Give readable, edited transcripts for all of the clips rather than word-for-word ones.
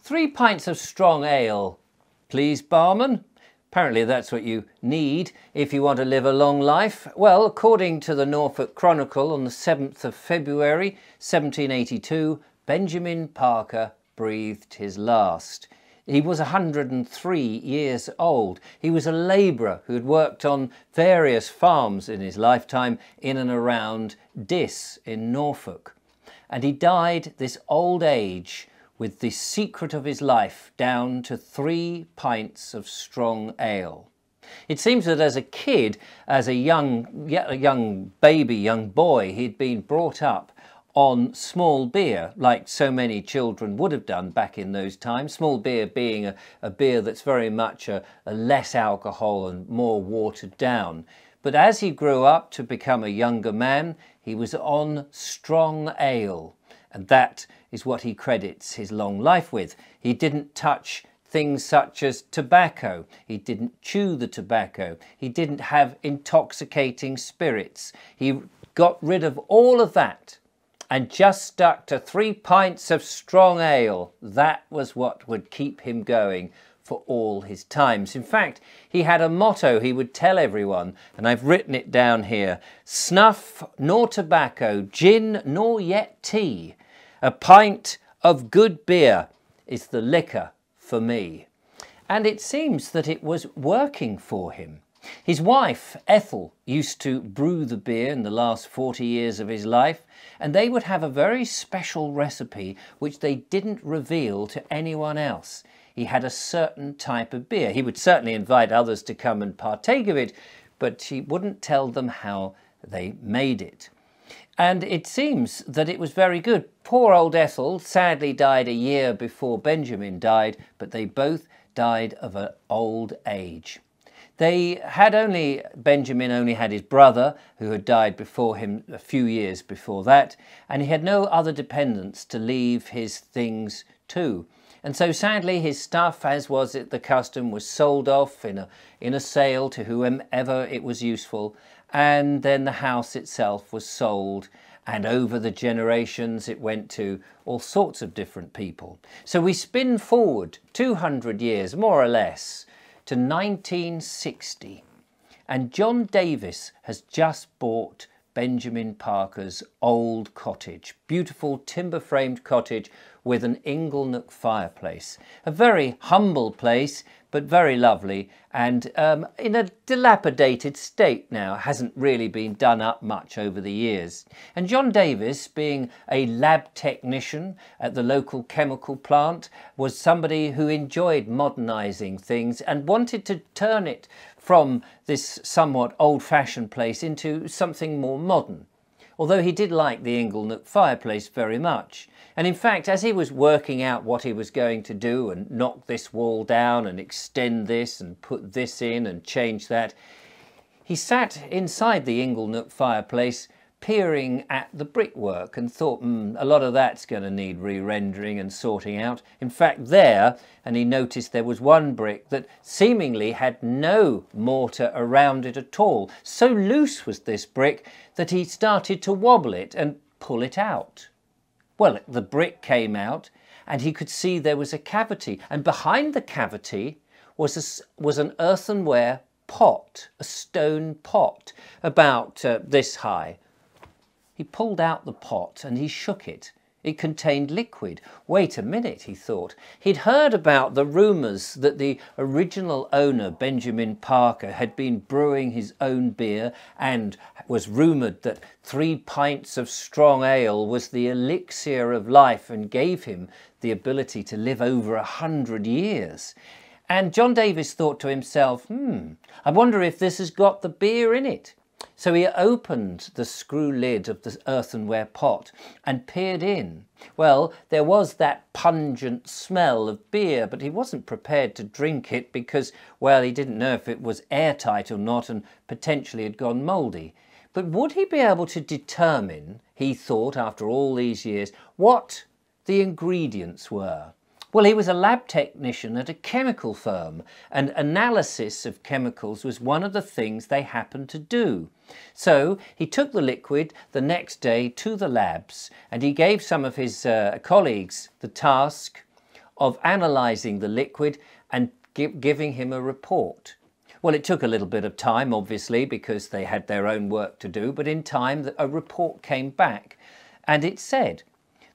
3 pints of strong ale, please, barman. Apparently that's what you need if you want to live a long life. Well, according to the Norfolk Chronicle, on the 7th of February 1782, Benjamin Parker breathed his last. He was 103 years old. He was a labourer who had worked on various farms in his lifetime in and around Diss in Norfolk. And he died this old age with the secret of his life down to 3 pints of strong ale. It seems that as a kid, as a young boy, he'd been brought up on small beer, like so many children would have done back in those times. Small beer being a beer that's very much a less alcohol and more watered down. But as he grew up to become a younger man, he was on strong ale. And that is what he credits his long life with. He didn't touch things such as tobacco. He didn't chew the tobacco. He didn't have intoxicating spirits. He got rid of all of that and just stuck to 3 pints of strong ale. That was what would keep him going for all his times. In fact, he had a motto he would tell everyone, and I've written it down here: snuff nor tobacco, gin nor yet tea. A pint of good beer is the liquor for me. And it seems that it was working for him. His wife, Ethel, used to brew the beer in the last 40 years of his life, and they would have a very special recipe which they didn't reveal to anyone else. He had a certain type of beer. He would certainly invite others to come and partake of it, but he wouldn't tell them how they made it. And it seems that it was very good. Poor old Ethel sadly died a year before Benjamin died, but they both died of an old age. Benjamin only had his brother, who had died before him a few years before that, and he had no other dependents to leave his things to. And so sadly his stuff, as was it the custom, was sold off in a sale to whomever it was useful, and then the house itself was sold, and over the generations it went to all sorts of different people. So we spin forward 200 years, more or less, to 1960, and John Davis has just bought Benjamin Parker's old cottage, beautiful timber-framed cottage with an inglenook fireplace. A very humble place, but very lovely, and in a dilapidated state now. Hasn't really been done up much over the years. And John Davis, being a lab technician at the local chemical plant, was somebody who enjoyed modernising things and wanted to turn it from this somewhat old-fashioned place into something more modern. Although he did like the inglenook fireplace very much. And in fact, as he was working out what he was going to do and knock this wall down and extend this and put this in and change that, he sat inside the inglenook fireplace peering at the brickwork and thought, a lot of that's going to need re-rendering and sorting out. In fact, and he noticed there was one brick that seemingly had no mortar around it at all. So loose was this brick that he started to wobble it and pull it out. Well, the brick came out and he could see there was a cavity, and behind the cavity was an earthenware pot, a stone pot, about this high. He pulled out the pot and he shook it. It contained liquid. Wait a minute, he thought. He'd heard about the rumours that the original owner, Benjamin Parker, had been brewing his own beer, and was rumoured that 3 pints of strong ale was the elixir of life and gave him the ability to live over 100 years. And John Davis thought to himself, I wonder if this has got the beer in it. So he opened the screw lid of the earthenware pot and peered in. Well, there was that pungent smell of beer, but he wasn't prepared to drink it because, well, he didn't know if it was airtight or not and potentially had gone mouldy. But would he be able to determine, he thought after all these years, what the ingredients were? Well, he was a lab technician at a chemical firm, and analysis of chemicals was one of the things they happened to do. So he took the liquid the next day to the labs, and he gave some of his colleagues the task of analysing the liquid and giving him a report. Well, it took a little bit of time, obviously, because they had their own work to do, but in time a report came back, and it said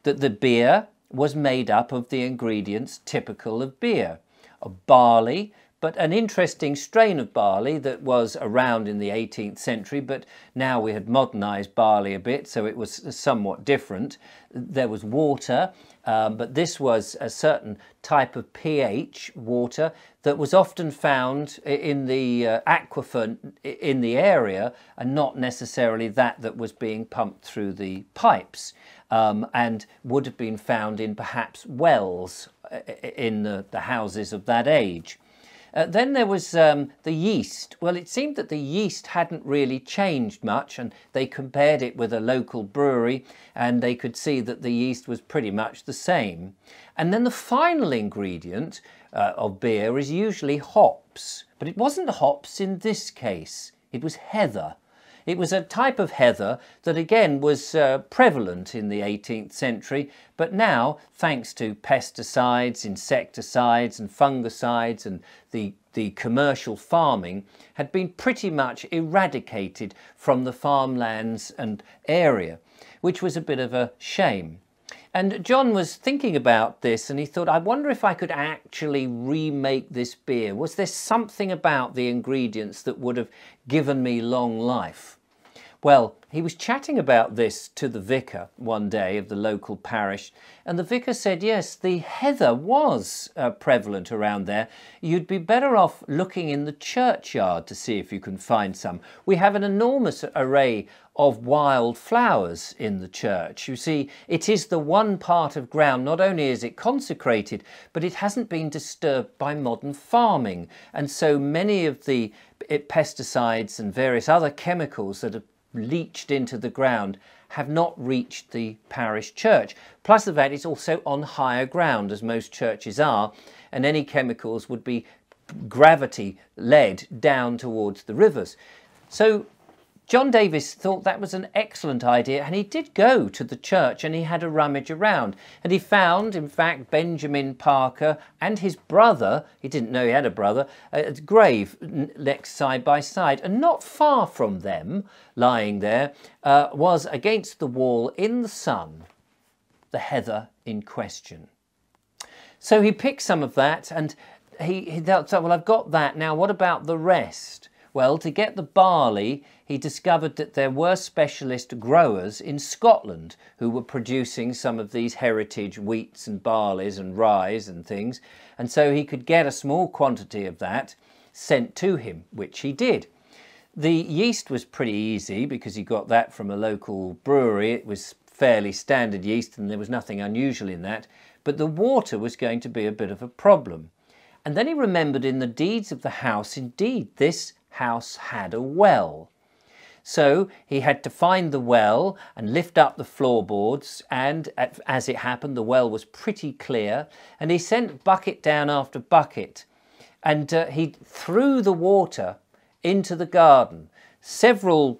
that the beer was made up of the ingredients typical of beer, of barley, but an interesting strain of barley that was around in the 18th century, but now we had modernised barley a bit, so it was somewhat different. There was water, but this was a certain type of pH water that was often found in the aquifer in the area, and not necessarily that was being pumped through the pipes, and would have been found in perhaps wells in the houses of that age. Then there was the yeast. Well, it seemed that the yeast hadn't really changed much, and they compared it with a local brewery, and they could see that the yeast was pretty much the same. And then the final ingredient of beer is usually hops, but it wasn't hops in this case. It was heather. It was a type of heather that again was prevalent in the 18th century, but now, thanks to pesticides, insecticides and fungicides and the commercial farming, had been pretty much eradicated from the farmlands and area, which was a bit of a shame. And John was thinking about this, and he thought, I wonder if I could actually remake this beer. Was there something about the ingredients that would have given me long life? Well, he was chatting about this to the vicar one day of the local parish, and the vicar said, yes, the heather was prevalent around there. You'd be better off looking in the churchyard to see if you can find some. We have an enormous array of wild flowers in the church. You see, it is the one part of ground, not only is it consecrated, but it hasn't been disturbed by modern farming. And so many of the pesticides and various other chemicals that have leached into the ground have not reached the parish church. Plus the fact it's also on higher ground, as most churches are, and any chemicals would be gravity led down towards the rivers. So John Davis thought that was an excellent idea, and he did go to the church and he had a rummage around, and he found, in fact, Benjamin Parker and his brother, he didn't know he had a brother, a grave next side by side, and not far from them, lying there, was against the wall in the sun, the heather in question. So he picked some of that, and he thought, well, I've got that, now what about the rest? Well, to get the barley, he discovered that there were specialist growers in Scotland who were producing some of these heritage wheats and barleys and ryes and things, and so he could get a small quantity of that sent to him, which he did. The yeast was pretty easy because he got that from a local brewery. It was fairly standard yeast and there was nothing unusual in that, but the water was going to be a bit of a problem. And then he remembered in the deeds of the house, indeed, this house had a well. So he had to find the well and lift up the floorboards, and as it happened, the well was pretty clear, and he sent bucket down after bucket, and he threw the water into the garden. Several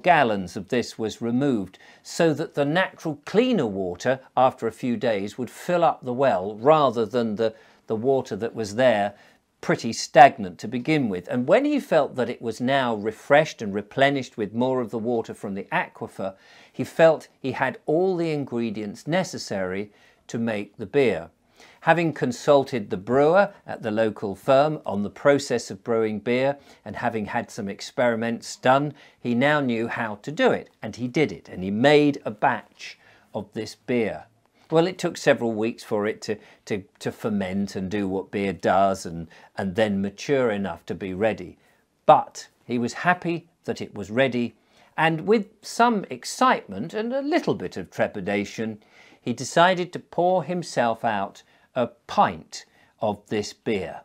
gallons of this was removed so that the natural cleaner water after a few days would fill up the well rather than the water that was there pretty stagnant to begin with. And when he felt that it was now refreshed and replenished with more of the water from the aquifer, he felt he had all the ingredients necessary to make the beer. Having consulted the brewer at the local firm on the process of brewing beer and having had some experiments done, he now knew how to do it, and he did it, and he made a batch of this beer. Well, it took several weeks for it to ferment and do what beer does and then mature enough to be ready. But he was happy that it was ready, and with some excitement and a little bit of trepidation, he decided to pour himself out a pint of this beer.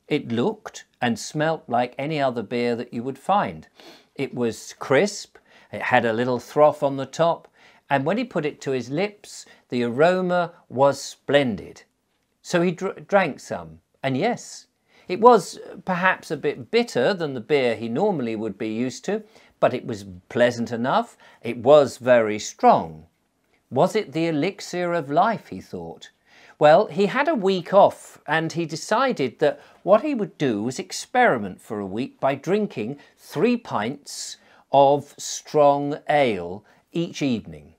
It looked and smelt like any other beer that you would find. It was crisp, it had a little froth on the top, and when he put it to his lips, the aroma was splendid. So he drank some, and yes, it was perhaps a bit bitter than the beer he normally would be used to, but it was pleasant enough. It was very strong. Was it the elixir of life, he thought? Well, he had a week off and he decided that what he would do was experiment for a week by drinking 3 pints of strong ale each evening.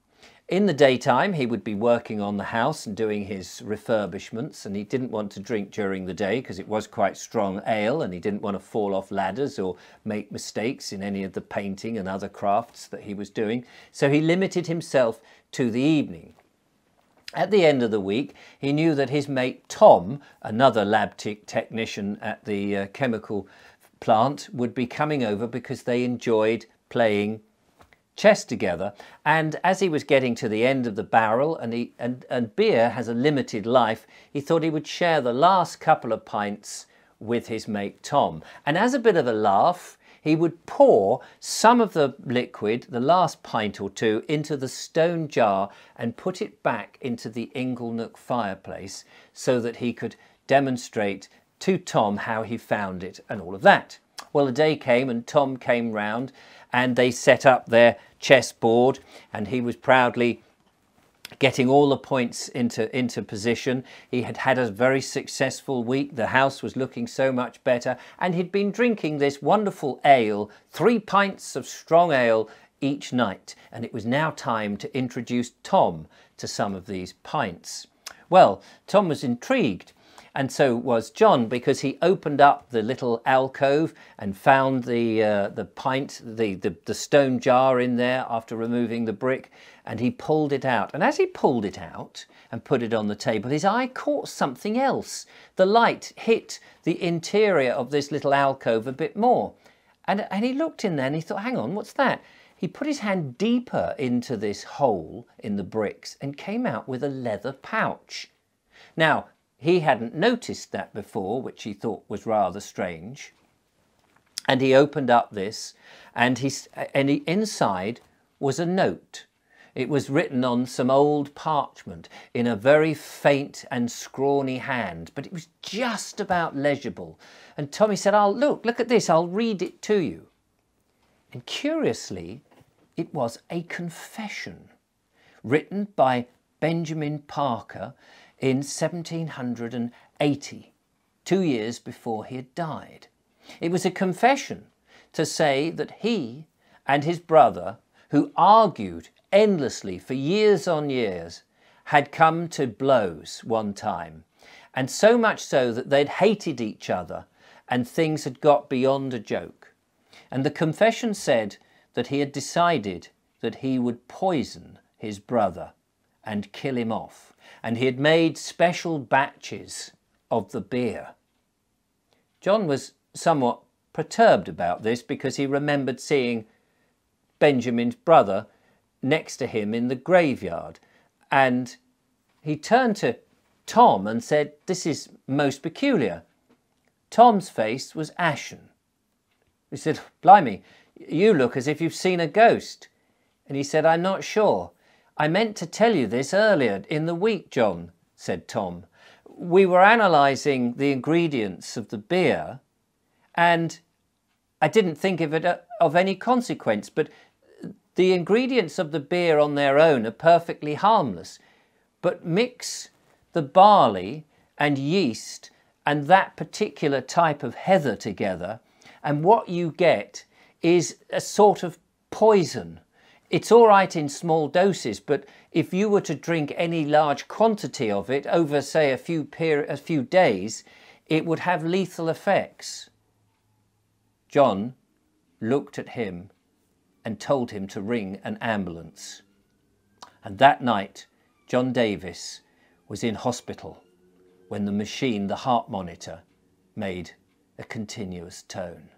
In the daytime, he would be working on the house and doing his refurbishments, and he didn't want to drink during the day because it was quite strong ale, and he didn't want to fall off ladders or make mistakes in any of the painting and other crafts that he was doing. So he limited himself to the evening. At the end of the week, he knew that his mate Tom, another lab technician at the chemical plant, would be coming over because they enjoyed playing chess together. And as he was getting to the end of the barrel, and beer has a limited life, he thought he would share the last couple of pints with his mate Tom. And as a bit of a laugh, he would pour some of the liquid, the last pint or two, into the stone jar and put it back into the inglenook fireplace so that he could demonstrate to Tom how he found it and all of that. Well, the day came and Tom came round and they set up their chessboard, and he was proudly getting all the points into position. He had had a very successful week. The house was looking so much better, and he'd been drinking this wonderful ale, 3 pints of strong ale each night, and it was now time to introduce Tom to some of these pints. Well, Tom was intrigued, and so was John, because he opened up the little alcove and found the pint, the stone jar in there after removing the brick, and he pulled it out. And as he pulled it out and put it on the table, his eye caught something else. The light hit the interior of this little alcove a bit more. And he looked in there and he thought, hang on, what's that? He put his hand deeper into this hole in the bricks and came out with a leather pouch. Now, he hadn't noticed that before, which he thought was rather strange. And he opened up this, and inside was a note. It was written on some old parchment in a very faint and scrawny hand, but it was just about legible. And Tommy said, look at this, I'll read it to you. And curiously, it was a confession written by Benjamin Parker in 1780, 2 years before he had died. It was a confession to say that he and his brother, who argued endlessly for years on years, had come to blows one time, and so much so that they'd hated each other and things had got beyond a joke. And the confession said that he had decided that he would poison his brother and kill him off. And he had made special batches of the beer. John was somewhat perturbed about this because he remembered seeing Benjamin's brother next to him in the graveyard. And he turned to Tom and said, "This is most peculiar." Tom's face was ashen. He said, "Blimey, you look as if you've seen a ghost." And he said, "I'm not sure. I meant to tell you this earlier in the week, John," said Tom. "We were analysing the ingredients of the beer, and I didn't think of it of any consequence, but the ingredients of the beer on their own are perfectly harmless. But mix the barley and yeast and that particular type of heather together, and what you get is a sort of poison. It's all right in small doses, but if you were to drink any large quantity of it over, say, a few days, it would have lethal effects." John looked at him and told him to ring an ambulance. And that night, John Davis was in hospital when the machine, the heart monitor, made a continuous tone.